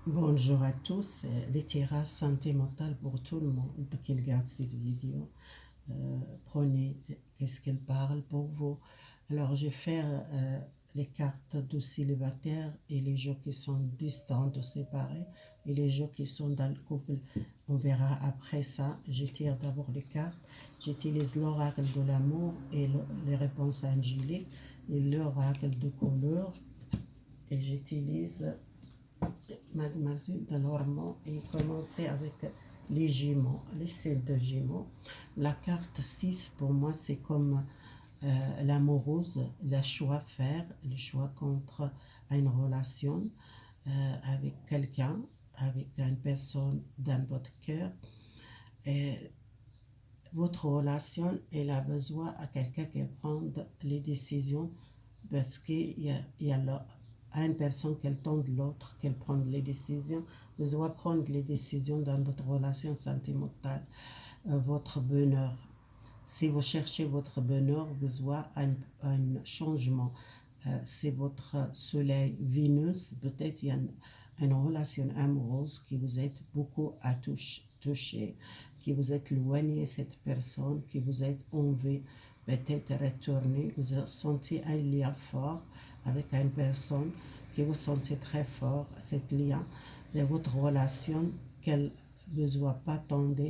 Bonjour à tous, les terrasses santé mentale pour tout le monde qui regarde cette vidéo. Prenez qu'est-ce qu'elle parle pour vous. Alors je vais faire les cartes de célibataires et les gens qui sont distants ou séparés et les gens qui sont dans le couple. On verra après ça. Je tire d'abord les cartes. J'utilise l'oracle de l'amour et les réponses angéliques et l'oracle de couleur. Et j'utilise Mademoiselle de Lormont et commencer avec les Gémeaux, les 7 de Gémeaux. La carte 6 pour moi c'est comme l'amoureuse, le choix faire, le choix contre une relation avec quelqu'un, avec une personne dans votre cœur. Et votre relation, elle a besoin à quelqu'un qui prend les décisions parce qu'il y a une personne qui tend de l'autre, qui prend les décisions. Vous devez prendre les décisions dans votre relation sentimentale, votre bonheur. Si vous cherchez votre bonheur, vous avez un changement. C'est votre soleil Vénus, peut-être il y a une relation amoureuse qui vous êtes beaucoup à toucher, qui vous êtes éloigné de cette personne, qui vous êtes envie peut-être retourner, vous sentez un lien fort avec une personne qui vous sentez très fort, cet lien de votre relation qu'elle ne doit pas attendre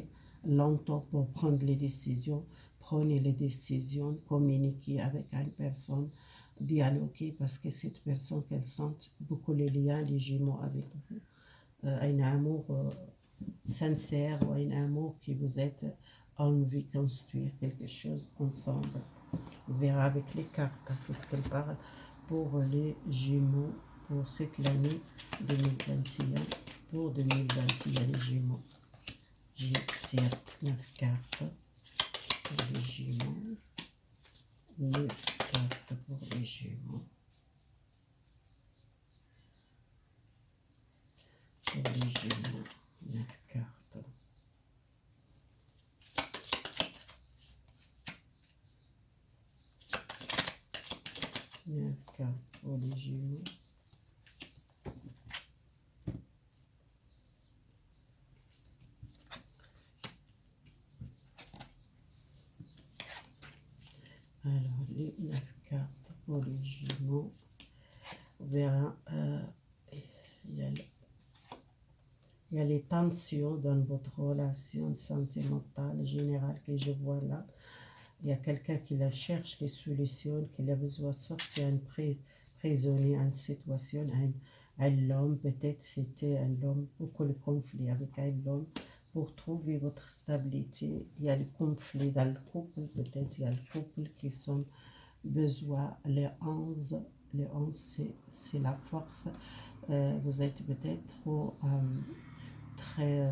longtemps pour prendre les décisions. Prenez les décisions, communiquez avec une personne, dialoguer parce que cette personne qu'elle sente beaucoup les liens, les jumeaux avec vous, un amour sincère ou un amour qui vous êtes envie de construire quelque chose ensemble. On verra avec les cartes qu'est-ce qu'elle parle pour les jumeaux pour cette année 2021. Pour 2021 les jumeaux, je tire 9 cartes pour les jumeaux. 9 cartes pour les jumeaux. Pour les jumeaux, 9 cartes. Neuf cartes pour les jumeaux. Alors, les 9 cartes pour les jumeaux. On verra, il y a les tensions dans votre relation sentimentale générale que je vois là. Il y a quelqu'un qui la cherche les solutions, qui a besoin de sortir un prisonnier, une situation, un homme, peut-être c'était un homme, beaucoup de conflits avec un homme. Pour trouver votre stabilité, il y a le conflit dans le couple, peut-être il y a le couple qui sont besoin, les 11 c'est la force. Vous êtes peut-être trop très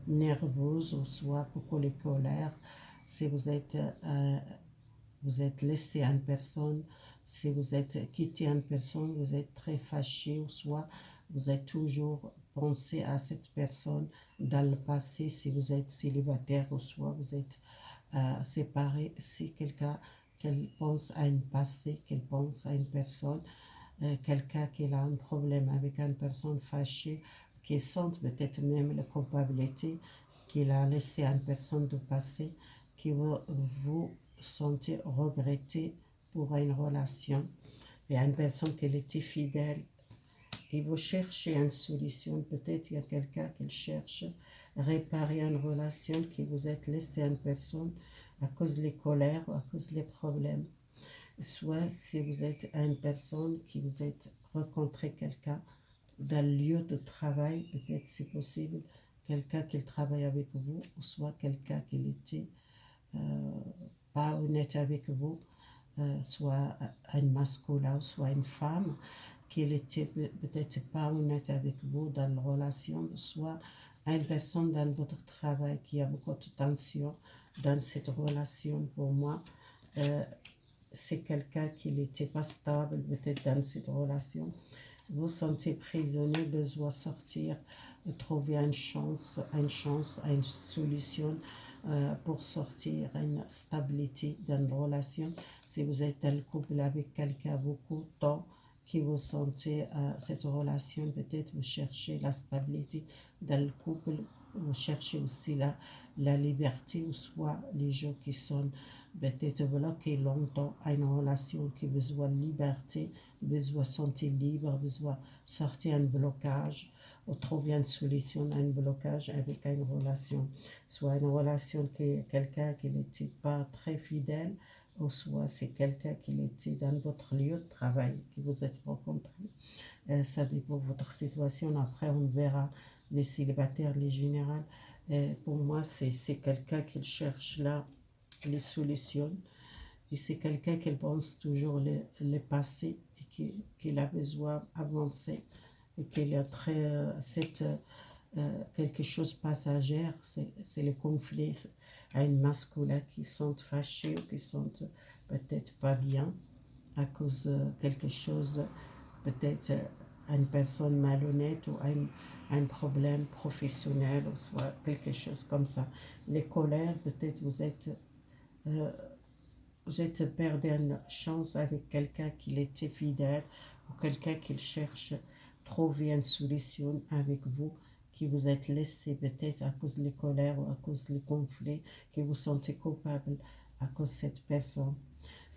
nerveuse ou soit beaucoup de colère. Si vous êtes laissé à une personne, si vous êtes quitté une personne, vous êtes très fâché ou soit vous êtes toujours pensé à cette personne dans le passé, si vous êtes célibataire ou soit vous êtes séparé, si quelqu'un qu'elle pense à un passé, qu'elle pense à une personne, quelqu'un qui a un problème avec une personne fâchée, qui sent peut-être même la culpabilité qu'il a laissé à une personne de passé, qui vous sentez regretter pour une relation et à une personne qui était fidèle et vous cherchez une solution. Peut-être il y a quelqu'un qui cherche à réparer une relation qui vous êtes laissé à une personne à cause des colères ou à cause des problèmes. Soit si vous êtes une personne qui vous êtes rencontré quelqu'un dans le lieu de travail, peut-être c'est possible, quelqu'un qui travaille avec vous, ou soit quelqu'un qui n'était pas honnête avec vous, soit un masculin, soit une femme, qui n'était peut-être pas honnête avec vous dans la relation, soit une personne dans votre travail qui a beaucoup de tension dans cette relation. Pour moi, c'est quelqu'un qui n'était pas stable peut-être dans cette relation. Vous sentez prisonnier, besoin de sortir, de trouver une chance, une solution pour sortir, une stabilité dans la relation. Si vous êtes en couple avec quelqu'un beaucoup de temps qui vous sentez cette relation, peut-être vous cherchez la stabilité dans le couple, vous cherchez aussi la liberté, ou soit les gens qui sont peut-être bloqués longtemps à une relation qui a besoin de liberté, besoin de sentir libre, besoin de sortir un blocage, ou trouver une solution à un blocage avec une relation, soit une relation qui est quelqu'un qui n'était pas très fidèle, ou soit c'est quelqu'un qui était dans votre lieu de travail, qui vous êtes rencontré. Ça dépend de votre situation. Après, on verra les célibataires, les générales. Pour moi, c'est quelqu'un qui cherche là les solutions. Et c'est quelqu'un qui pense toujours le passé et qui a besoin d'avancer. Et qu'il a très, quelque chose de passager, c'est le conflit à une masculin qui sont fâchés ou qui sont peut-être pas bien à cause de quelque chose, peut-être à une personne malhonnête ou à un problème professionnel ou soit quelque chose comme ça. Les colères, peut-être euh, vous êtes perdu une chance avec quelqu'un qui était fidèle ou quelqu'un qui cherche trouver une solution avec vous, qui vous êtes laissé peut-être à cause des colères ou à cause des conflits, que vous sentez coupable à cause de cette personne.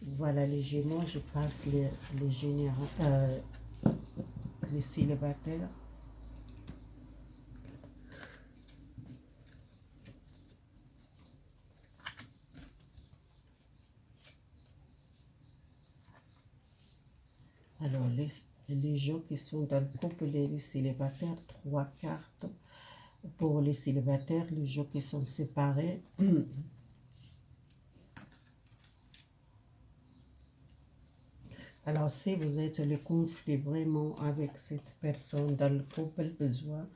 Voilà les Gémeaux, je passe les généraux, les célibataires. Alors les gens qui sont dans le couple, les célibataires, 3 cartes. Pour les célibataires, les gens qui sont séparés, alors si vous êtes le conflit vraiment avec cette personne dans le couple, besoin,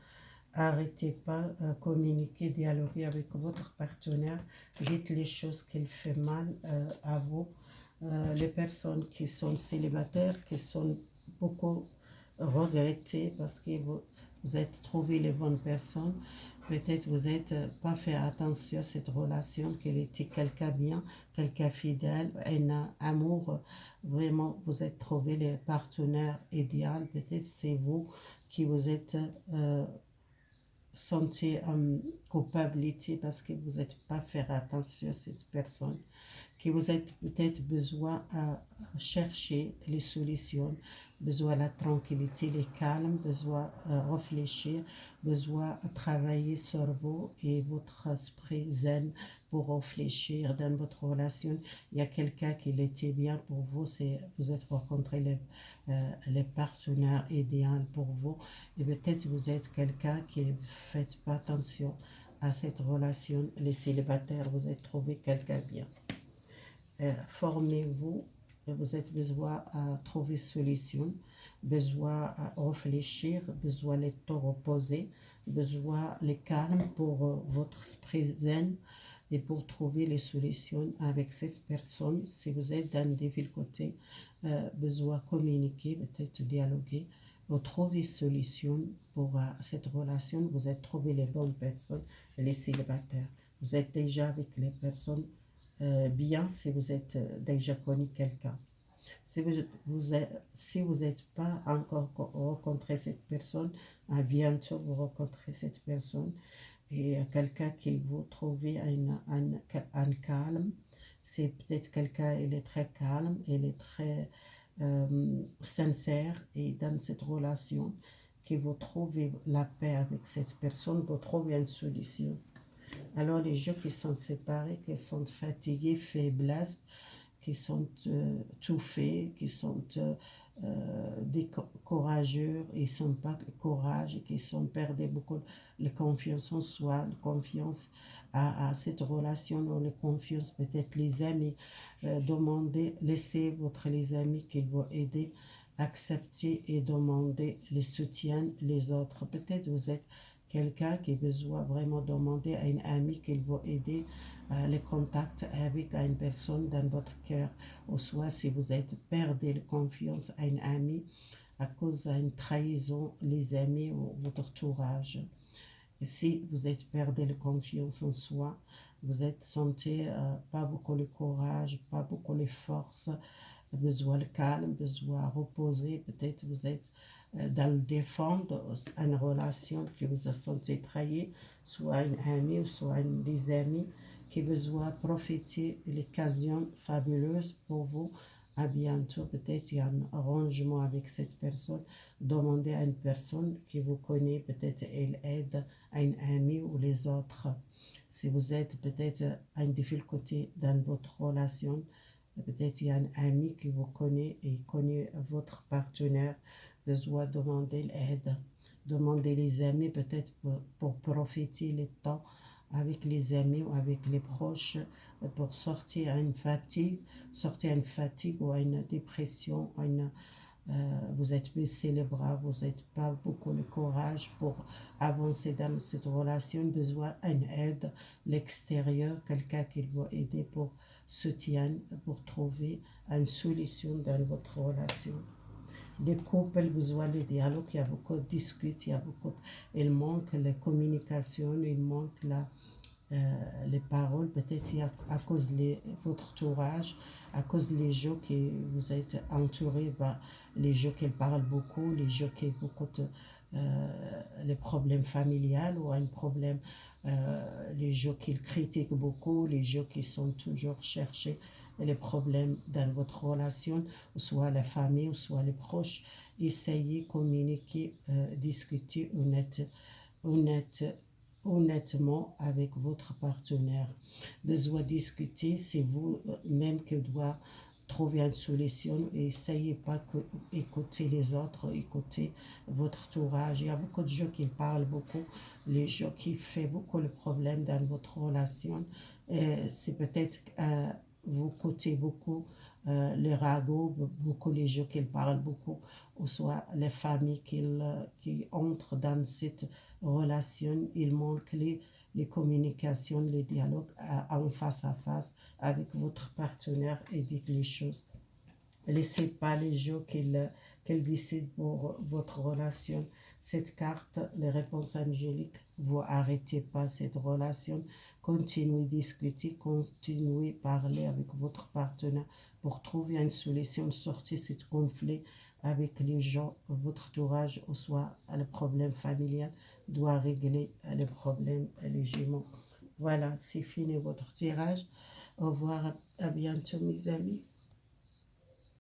arrêtez pas, communiquer, dialoguer avec votre partenaire, dites les choses qui fait mal à vous. Les personnes qui sont célibataires, qui sont beaucoup regrettées parce que vous êtes trouvé les bonnes personnes, peut-être vous n'êtes pas fait attention à cette relation, qu'elle était quelqu'un bien, quelqu'un fidèle, un amour, vraiment vous êtes trouvé les partenaires idéal, peut-être c'est vous qui vous êtes senti culpabilité parce que vous n'êtes pas fait attention à cette personne, que vous êtes peut-être besoin à chercher les solutions, besoin de la tranquillité, le calme, besoin de réfléchir, besoin de travailler sur vous et votre esprit zen pour réfléchir dans votre relation. Il y a quelqu'un qui l'était bien pour vous, c'est vous êtes rencontré les partenaires idéaux pour vous, et peut-être vous êtes quelqu'un qui ne fait pas attention à cette relation, les célibataires, vous êtes trouvé quelqu'un bien. Formez-vous, vous êtes besoin à trouver solution, besoin à réfléchir, besoin de te reposer, besoin de calme pour votre esprit zen et pour trouver les solutions avec cette personne. Si vous êtes dans des difficultés, besoin de communiquer, peut-être dialoguer, vous trouvez solution pour cette relation, vous êtes trouvé les bonnes personnes, les célibataires. Vous êtes déjà avec les personnes bien si vous êtes déjà connu quelqu'un. Si vous n'êtes pas encore rencontré cette personne, à bientôt vous rencontrez cette personne et quelqu'un qui vous trouvez un calme. C'est peut-être quelqu'un, il est très calme, il est très sincère et dans cette relation, que vous trouvez la paix avec cette personne, vous trouvez une solution. Alors les gens qui sont séparés, qui sont fatigués, faiblesses, qui sont touffés, qui sont courageux, ils ne sont pas courageux, qui sont perdus beaucoup de confiance en soi, de confiance à cette relation, ou de confiance peut-être les amis. Demandez, laissez votre les amis qui vont aider, accepter et demander les soutiens les autres. Peut-être vous êtes quelqu'un qui a besoin vraiment demander à une amie qu'il va aider le contact avec une personne dans votre cœur, ou soit si vous êtes perdu la confiance à une amie à cause d'une trahison, les amis ou votre entourage. Et si vous êtes perdu la confiance en soi, vous êtes senti pas beaucoup de courage, pas beaucoup de force, besoin de calme, besoin de reposer. Peut-être vous êtes dans le défend une relation que vous a senti trahie, soit une amie ou soit des amis qui besoin profiter de l'occasion fabuleuse pour vous. À bientôt, peut-être il y a un arrangement avec cette personne. Demandez à une personne qui vous connaît, peut-être elle aide à une amie ou les autres. Si vous êtes peut-être à une difficulté dans votre relation, peut-être il y a un ami qui vous connaît et connaît votre partenaire, besoin de demander l'aide. Demandez les amis peut-être pour profiter le temps avec les amis ou avec les proches pour sortir à une fatigue ou à une dépression, vous êtes baissé les bras, vous n'avez pas beaucoup de courage pour avancer dans cette relation, besoin d'une aide, l'extérieur, quelqu'un qui vous aider pour soutien, pour trouver une solution dans votre relation. Les couples besoin de dialogue, il y a beaucoup de disputes, il manque la communication, il manque les paroles, peut-être à cause de votre entourage, à cause des gens qui vous êtes entourés par les gens qui parlent beaucoup, les gens qui ont beaucoup de les problèmes familiales ou un problème, les gens qui critiquent beaucoup, les gens qui sont toujours cherchés les problèmes dans votre relation, soit la famille, ou soit les proches. Essayez, communiquer, discuter honnête, honnêtement avec votre partenaire. Besoin discuter, c'est vous-même qui doit trouver une solution et essayez pas d'écouter les autres, écouter votre entourage. Il y a beaucoup de gens qui parlent beaucoup, les gens qui font beaucoup de problèmes dans votre relation. C'est peut-être vous écoutez beaucoup les ragots, beaucoup les gens qui parlent beaucoup, ou soit les familles qui entrent dans cette relation, il manque les communications, les dialogues en face à face avec votre partenaire et dites les choses. Laissez pas les gens qu'ils décident pour votre relation. Cette carte, les réponses angéliques, vous arrêtez pas cette relation. Continuez à discuter, continuez à parler avec votre partenaire pour trouver une solution, sortir de ce conflit avec les gens, votre entourage, ou soit le problème familial doit régler le problème légitimement. Voilà, c'est fini votre tirage. Au revoir, à bientôt mes amis.